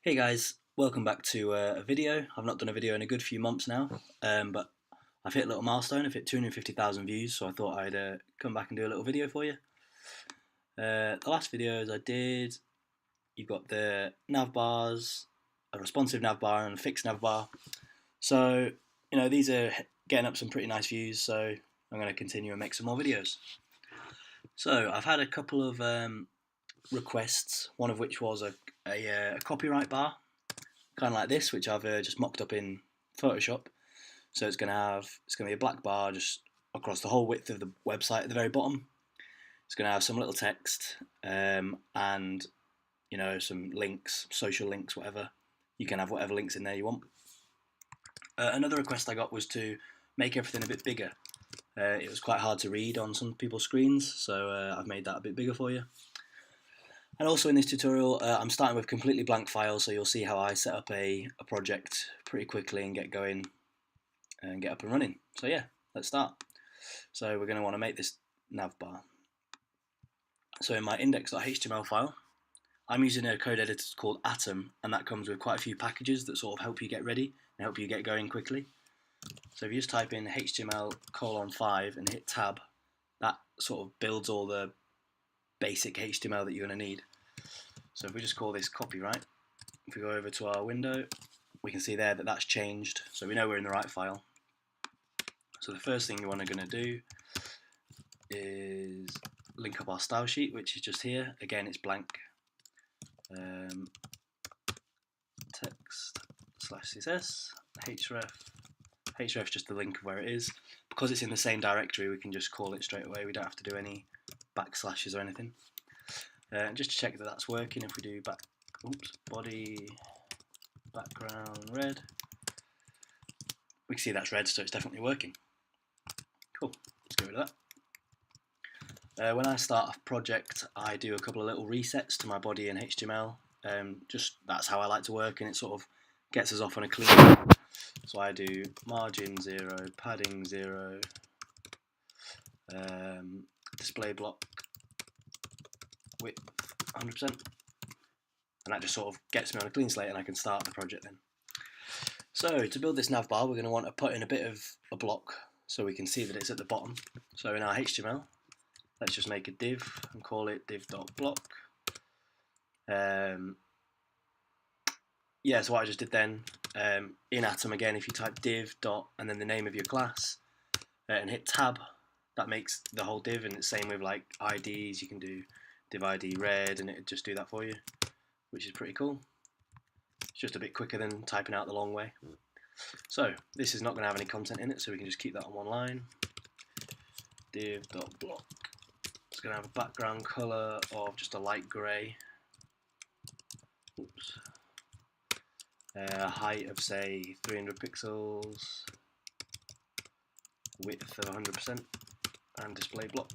Hey guys, welcome back to a video. I've not done a video in a good few months now, but I've hit a little milestone. I've hit 250,000 views, so I thought I'd come back and do a little video for you. The last videos I did, you've got the nav bars, a responsive nav bar and a fixed nav bar. So, these are getting up some pretty nice views, so I'm going to continue and make some more videos. So, I've had a couple of requests, one of which was a copyright bar, kind of like this, which I've just mocked up in Photoshop. So it's going to be a black bar just across the whole width of the website at the very bottom. It's going to have some little text and some links, social links, whatever. You can have whatever links in there you want. Another request I got was to make everything a bit bigger. It was quite hard to read on some people's screens, so I've made that a bit bigger for you. And also in this tutorial, I'm starting with completely blank files, so you'll see how I set up a project pretty quickly and get going and get up and running. So yeah, let's start. So we're going to want to make this nav bar. So in my index.html file, I'm using a code editor called Atom, and that comes with quite a few packages that sort of help you get ready and help you get going quickly. So if you just type in HTML:5 and hit tab, that sort of builds all the basic HTML that you're going to need. So if we just call this copyright, if we go over to our window, we can see there that that's changed, so we know we're in the right file. So the first thing we want to going to do is link up our style sheet, which is just here. Again, it's blank. Text/css, href. Href is just the link of where it is. Because it's in the same directory, we can just call it straight away. We don't have to do any backslashes or anything. And just to check that that's working, if we do body background red, we can see that's red, so it's definitely working. Cool, let's get rid of that. When I start a project, I do a couple of little resets to my body and HTML. Just that's how I like to work, and it sort of gets us off on a clean. So I do margin 0, padding 0, display block width 100%, and that just sort of gets me on a clean slate, and I can start the project then. So to build this nav bar, we're going to want to put in a bit of a block so we can see that it's at the bottom. So in our HTML, let's just make a div and call it div.block. Yeah, so what I just did then, in Atom again, if you type div dot and then the name of your class and hit tab, that makes the whole div, and it's same with like IDs. You can do div ID red and it'll just do that for you, which is pretty cool. It's just a bit quicker than typing out the long way. So this is not going to have any content in it, so we can just keep that on one line. Div.block. It's going to have a background color of just a light grey. Oops. Height of say 300 pixels, width of 100%, and display block.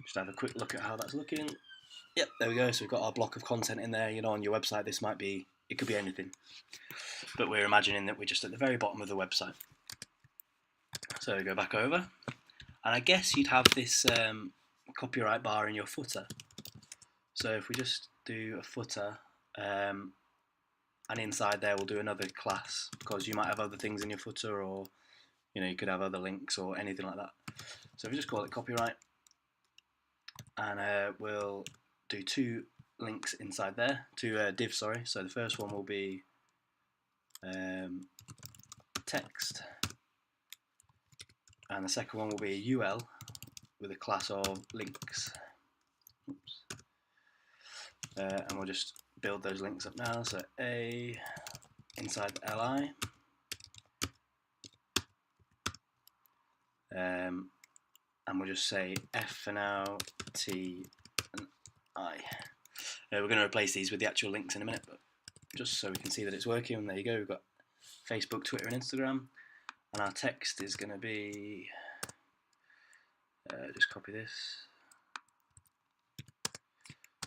Just have a quick look at how that's looking. Yep, there we go. So we've got our block of content in there. On your website, it could be anything, but we're imagining that we're just at the very bottom of the website. So we go back over, and I guess you'd have this copyright bar in your footer. So if we just do a footer, and inside there we'll do another class, because you might have other things in your footer, or you could have other links or anything like that. So if we just call it copyright, and we'll do two links inside there, two divs, sorry. So the first one will be text, and the second one will be a UL with a class of links. Oops. And we'll just build those links up now. So A inside the li, and we'll just say F for now, T and I. We're going to replace these with the actual links in a minute, but just so we can see that it's working. And there you go, we've got Facebook, Twitter and Instagram, and our text is going to be, just copy this.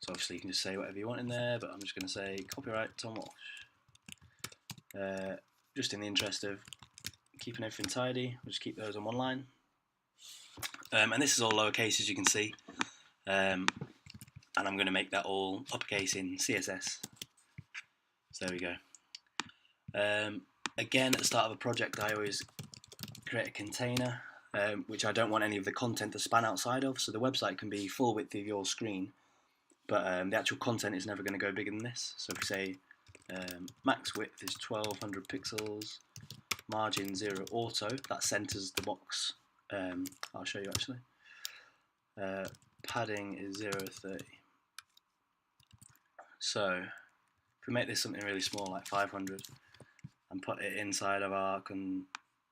So obviously you can just say whatever you want in there, but I'm just going to say copyright Tom Walsh. Just in the interest of keeping everything tidy, we'll just keep those on one line. And this is all lowercase, as you can see. And I'm going to make that all uppercase in CSS. So there we go. Again, at the start of a project, I always create a container, which I don't want any of the content to span outside of. So the website can be full width of your screen, but the actual content is never going to go bigger than this. So if we say max width is 1200 pixels, margin 0 auto, that centers the box. I'll show you actually. Padding is 0.30. So if we make this something really small, like 500, and put it inside of our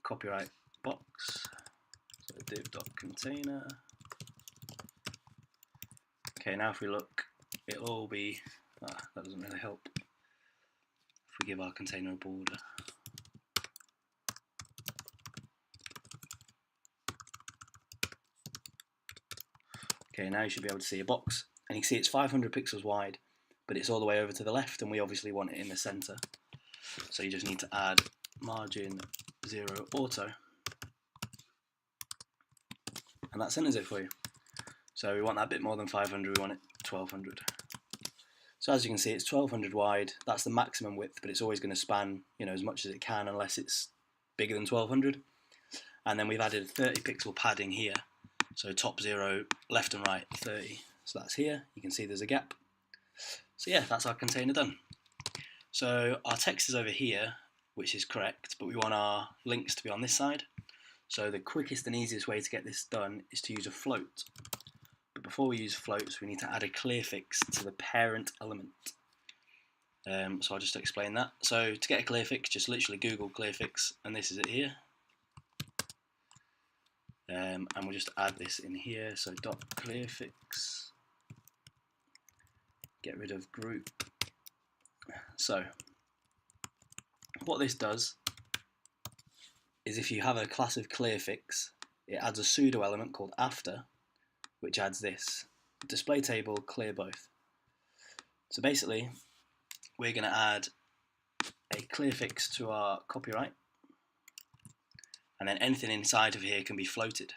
copyright box, so div.container. Okay, now if we look, it'll all be, that doesn't really help. If we give our container a border. Okay, now you should be able to see a box, and you can see it's 500 pixels wide, but it's all the way over to the left, and we obviously want it in the center. So you just need to add margin 0 auto, and that centers it for you. So we want that bit more than 500, we want it 1200. So as you can see, it's 1200 wide. That's the maximum width, but it's always going to span, as much as it can, unless it's bigger than 1200. And then we've added 30 pixel padding here. So top 0, left and right 30. So that's here. You can see there's a gap. So yeah, that's our container done. So our text is over here, which is correct, but we want our links to be on this side. So the quickest and easiest way to get this done is to use a float. But before we use floats, we need to add a clear fix to the parent element. So I'll just explain that. So to get a clear fix, just literally Google clear fix, and this is it here. And we'll just add this in here. So dot clear fix. Get rid of group. So what this does is if you have a class of clear fix, it adds a pseudo element called after, which adds this display table clear both. So basically, we're going to add a clear fix to our copyright, and then anything inside of here can be floated.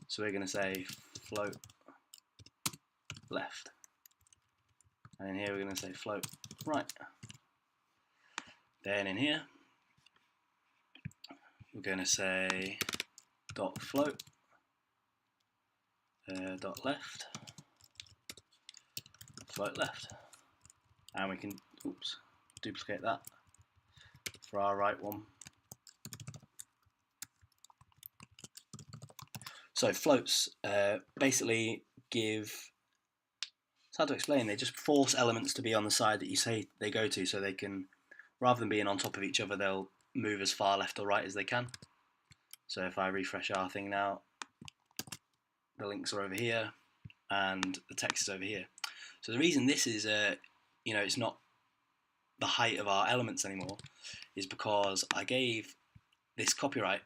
So we're going to say float left, and in here we're going to say float right. Then in here we're going to say dot float dot left, float left, and we can duplicate that for our right one. So floats basically it's hard to explain, they just force elements to be on the side that you say they go to, so they can, rather than being on top of each other, they'll move as far left or right as they can. So if I refresh our thing now, the links are over here and the text is over here. So the reason this is it's not the height of our elements anymore is because I gave this copyright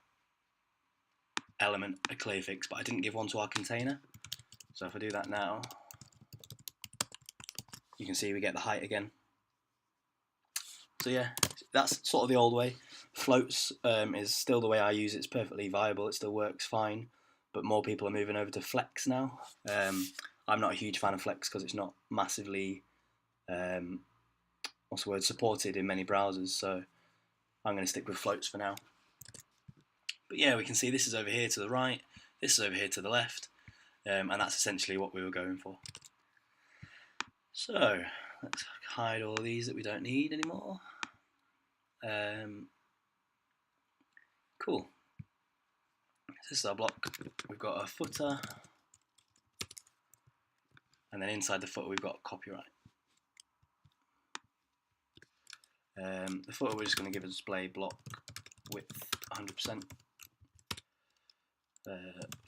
element a clear fix, but I didn't give one to our container. So if I do that now, you can see we get the height again. So yeah, that's sort of the old way. Floats is still the way I use it. It's perfectly viable, it still works fine, but more people are moving over to Flex now. I'm not a huge fan of Flex because it's not massively supported in many browsers, so I'm going to stick with floats for now. But yeah, we can see this is over here to the right, this is over here to the left, and that's essentially what we were going for. So let's hide all these that we don't need anymore. Cool. This is our block. We've got a footer, and then inside the footer we've got copyright. The footer we're just going to give a display block width 100%.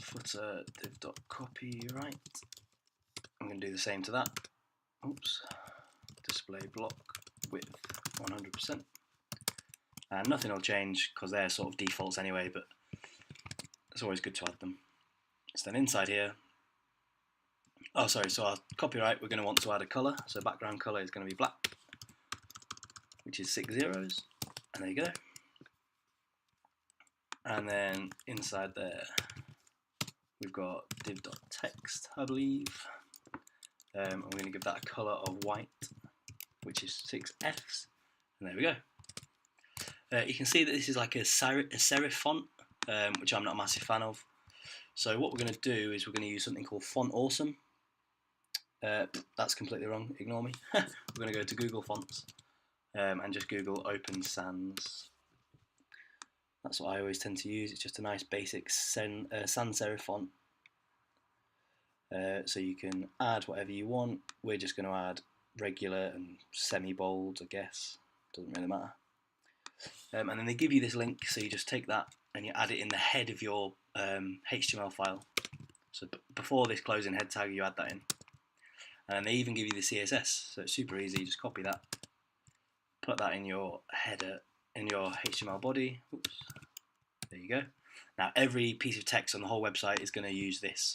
Footer div.copyright. I'm going to do the same to that. Display block width 100%. And nothing will change because they're sort of defaults anyway, but it's always good to add them. So then inside here, so our copyright, we're going to want to add a colour. So background colour is going to be black, which is 6 zeros, and there you go. And then inside there, we've got div.text, I believe. I'm going to give that a colour of white, which is 6 Fs. And there we go. You can see that this is like a serif font, which I'm not a massive fan of. So what we're going to do is we're going to use something called Font Awesome. That's completely wrong, ignore me. We're going to go to Google Fonts and just Google Open Sans. That's what I always tend to use. It's just a nice basic sans serif font. So you can add whatever you want. We're just going to add regular and semi-bold, I guess. Doesn't really matter. And then they give you this link, so you just take that and you add it in the head of your HTML file. So before this closing head tag, you add that in. And they even give you the CSS, so it's super easy. Just copy that, put that in your header, in your HTML body. Oops. There you go. Now every piece of text on the whole website is going to use this.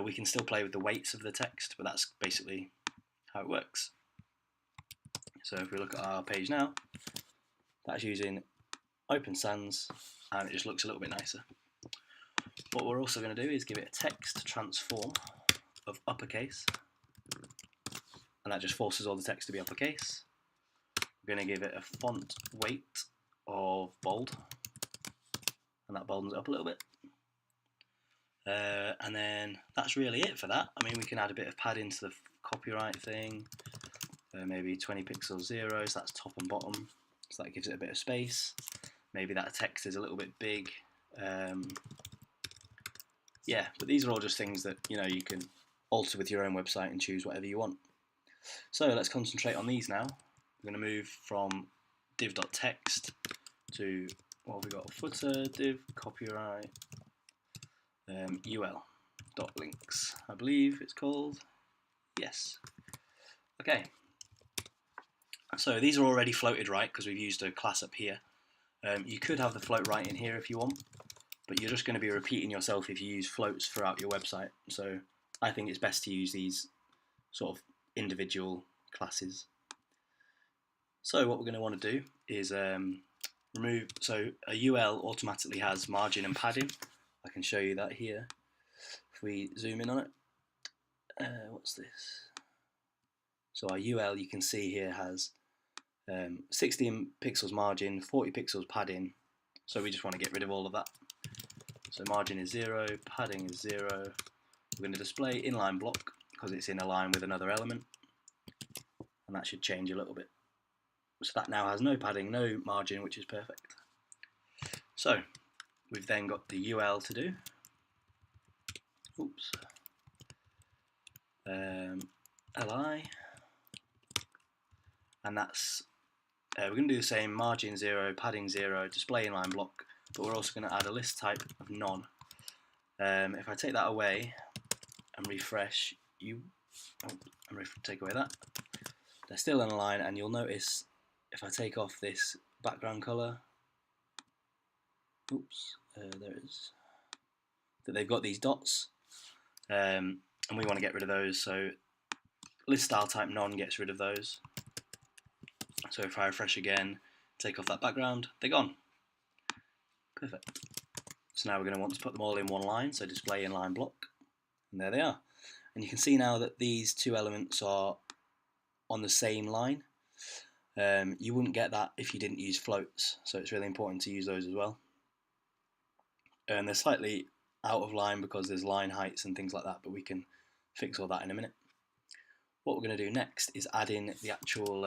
We can still play with the weights of the text, but that's basically how it works. So if we look at our page now, that's using Open Sans, and it just looks a little bit nicer. What we're also going to do is give it a text transform of uppercase, and that just forces all the text to be uppercase. We're going to give it a font weight of bold, and that boldens it up a little bit. And then that's really it for that. I mean, we can add a bit of padding to the copyright thing, maybe 20 pixels zero, so that's top and bottom, so that gives it a bit of space. Maybe that text is a little bit big. Yeah, but these are all just things that you can alter with your own website and choose whatever you want. So let's concentrate on these now. We're going to move from div.text to what have we got? Footer, div, copyright, ul.links, I believe it's called. Yes. Okay. So these are already floated right because we've used a class up here. You could have the float right in here if you want, but you're just going to be repeating yourself if you use floats throughout your website. So I think it's best to use these sort of individual classes. So what we're going to want to do is remove, so a UL automatically has margin and padding. I can show you that here. If we zoom in on it, what's this? So our UL, you can see here, has 16 pixels margin, 40 pixels padding. So we just want to get rid of all of that. So margin is 0, padding is 0. We're going to display inline block because it's in a line with another element, and that should change a little bit. So that now has no padding, no margin, which is perfect. So we've then got the UL to do. Oops. Li, and that's we're going to do the same, margin 0, padding 0, display inline block, but we're also going to add a list type of none. If I take that away and refresh, take away that, they're still in a line, and you'll notice if I take off this background color, oops, there it is, that they've got these dots, and we want to get rid of those, so list style type none gets rid of those. So if I refresh again, take off that background, they're gone. Perfect. So now we're going to want to put them all in one line, so display inline block, and there they are. And you can see now that these two elements are on the same line. You wouldn't get that if you didn't use floats, so it's really important to use those as well. And they're slightly out of line because there's line heights and things like that, but we can fix all that in a minute. What we're going to do next is add in the actual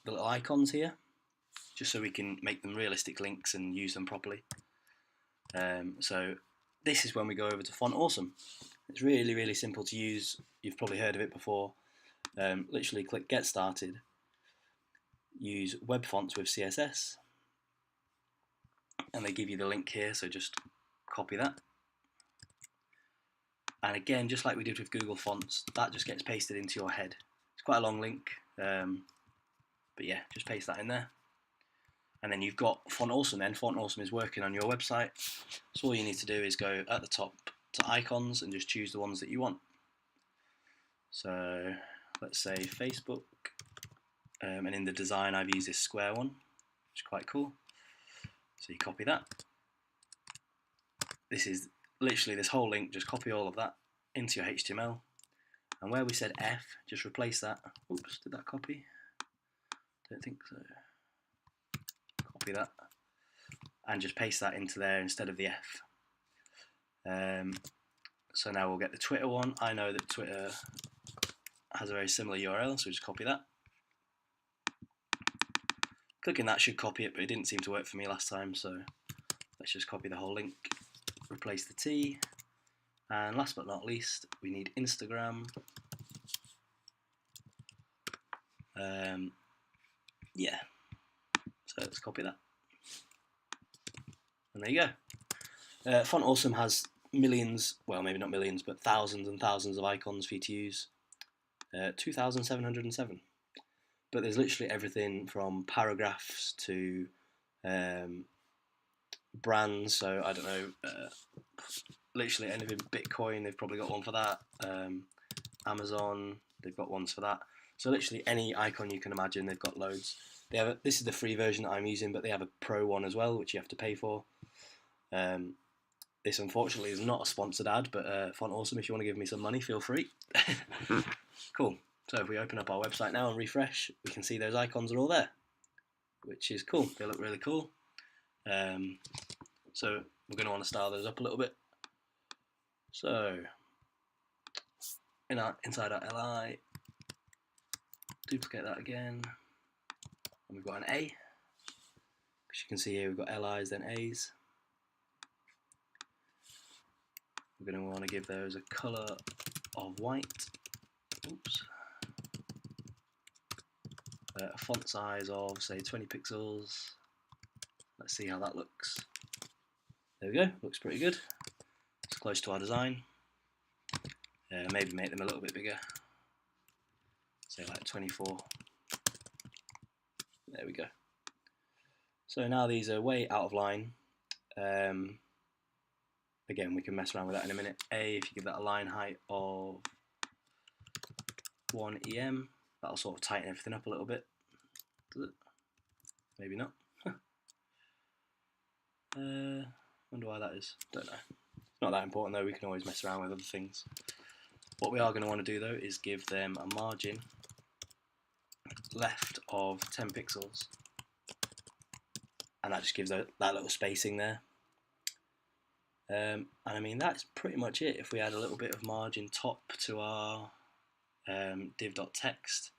the little icons here, just so we can make them realistic links and use them properly. So this is when we go over to Font Awesome. It's really, really simple to use. You've probably heard of it before. Literally click Get Started, use Web Fonts with CSS, and they give you the link here, so just copy that. And again, just like we did with Google Fonts, that just gets pasted into your head. It's quite a long link, but yeah, just paste that in there. And then you've got Font Awesome then. Font Awesome is working on your website. So all you need to do is go at the top to icons and just choose the ones that you want. So let's say Facebook, and in the design I've used this square one, which is quite cool. So you copy that. This is literally this whole link, just copy all of that into your HTML. And where we said F, just replace that. Oops, did that copy? Don't think so. copy that and just paste that into there instead of the F. So now we'll get the Twitter one. I know that Twitter has a very similar URL, so just copy that. Clicking that should copy it, but it didn't seem to work for me last time, so let's just copy the whole link, replace the T, and last but not least, we need Instagram. Yeah, so let's copy that. And there you go. Font Awesome has millions, well maybe not millions, but thousands and thousands of icons for you to use. 2,707. But there's literally everything from paragraphs to brands, so I don't know, literally anything. Bitcoin, they've probably got one for that. Amazon, they've got ones for that. So literally any icon you can imagine, they've got loads. They have this is the free version that I'm using, but they have a pro one as well, which you have to pay for. This unfortunately is not a sponsored ad, but Font Awesome, if you want to give me some money, feel free. Cool. So if we open up our website now and refresh, we can see those icons are all there, which is cool. They look really cool. So we're going to want to style those up a little bit. So inside our li, duplicate that again, and we've got an A. As you can see here, we've got LIs then A's. We're going to want to give those a colour of white. Oops. A font size of say 20 pixels. Let's see how that looks. There we go, looks pretty good. It's close to our design. Maybe make them a little bit bigger. Say like 24. There we go. So now these are way out of line. Again, we can mess around with that in a minute. If you give that a line height of 1 EM, that'll sort of tighten everything up a little bit. Does it? Maybe not. Wonder why that is. Don't know. It's not that important though, we can always mess around with other things. What we are going to want to do though is give them a margin left of 10 pixels. And that just gives that little spacing there. And I mean that's pretty much it. If we add a little bit of margin top to our div.text,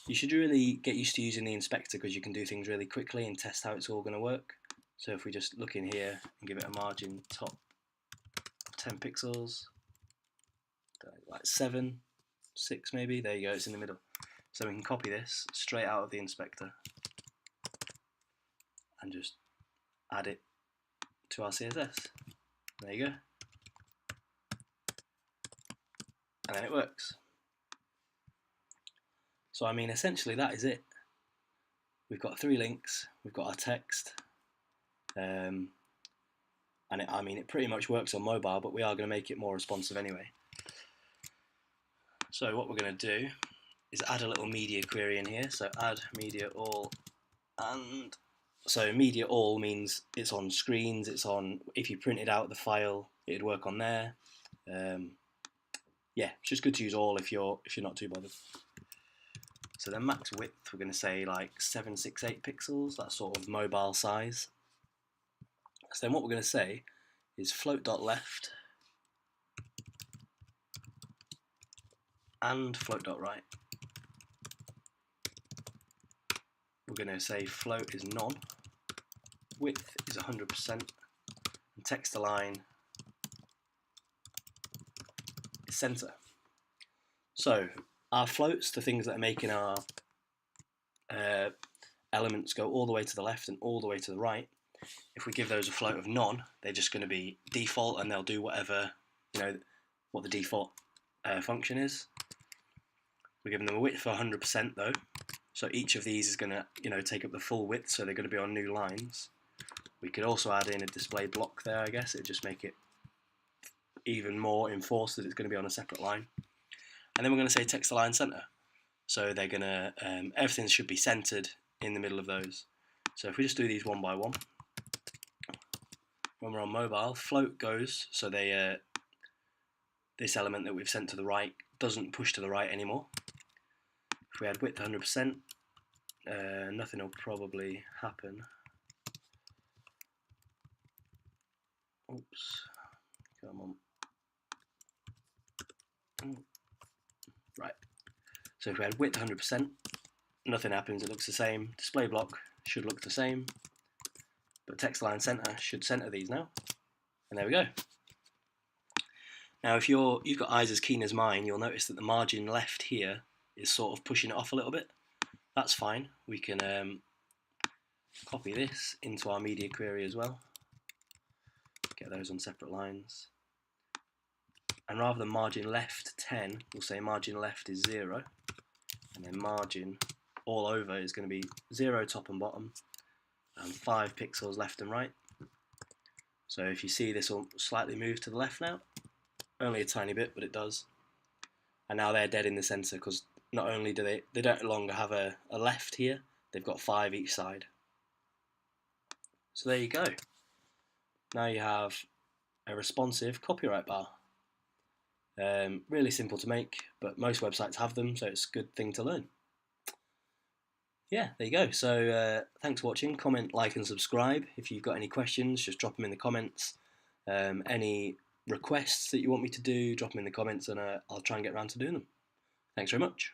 you should really get used to using the inspector because you can do things really quickly and test how it's all going to work. So if we just look in here and give it a margin top 10 pixels, like 7, 6 maybe, there you go, it's in the middle. So we can copy this straight out of the inspector and just add it to our CSS. There you go. And then it works. So I mean essentially that is it. We've got 3 links, we've got our text, and it pretty much works on mobile, but we are going to make it more responsive anyway. So what we're going to do is add a little media query in here. So add media all, and so media all means it's on screens, it's on, if you printed out the file, it'd work on there. Yeah, it's just good to use all if you're not too bothered. So then max width, we're going to say like 768 pixels, that sort of mobile size. So then what we're going to say is float.left and float.right. We're going to say float is none, width is 100%, and text align is center. So our floats, the things that are making our elements go all the way to the left and all the way to the right, if we give those a float of none, they're just going to be default and they'll do whatever, what the default function is. We're giving them a width of 100% though, so each of these is going to, take up the full width, so they're going to be on new lines. We could also add in a display block there, I guess. It'd just make it even more enforced that it's going to be on a separate line. And then we're going to say text align center. So they're going to, everything should be centered in the middle of those. So if we just do these one by one, when we're on mobile, float goes, so they, this element that we've sent to the right doesn't push to the right anymore. If we add width 100%, nothing will probably happen. Oops, come on. Right, so if we had width 100%, nothing happens, it looks the same. Display block should look the same, but text align center should center these now. And there we go. Now if you've got eyes as keen as mine, you'll notice that the margin left here is sort of pushing it off a little bit. That's fine. We can copy this into our media query as well. Get those on separate lines. And rather than margin left 10, we'll say margin left is 0. And then margin all over is going to be 0 top and bottom, and 5 pixels left and right. So if you see, this will slightly move to the left now. Only a tiny bit, but it does. And now they're dead in the center, because not only do they don't longer have a left here, they've got 5 each side. So there you go. Now you have a responsive copyright bar. Really simple to make, but most websites have them, so it's a good thing to learn. Yeah, there you go. So thanks for watching. Comment, like and subscribe. If you've got any questions, just drop them in the comments. Any requests that you want me to do, drop them in the comments, and I'll try and get around to doing them. Thanks very much.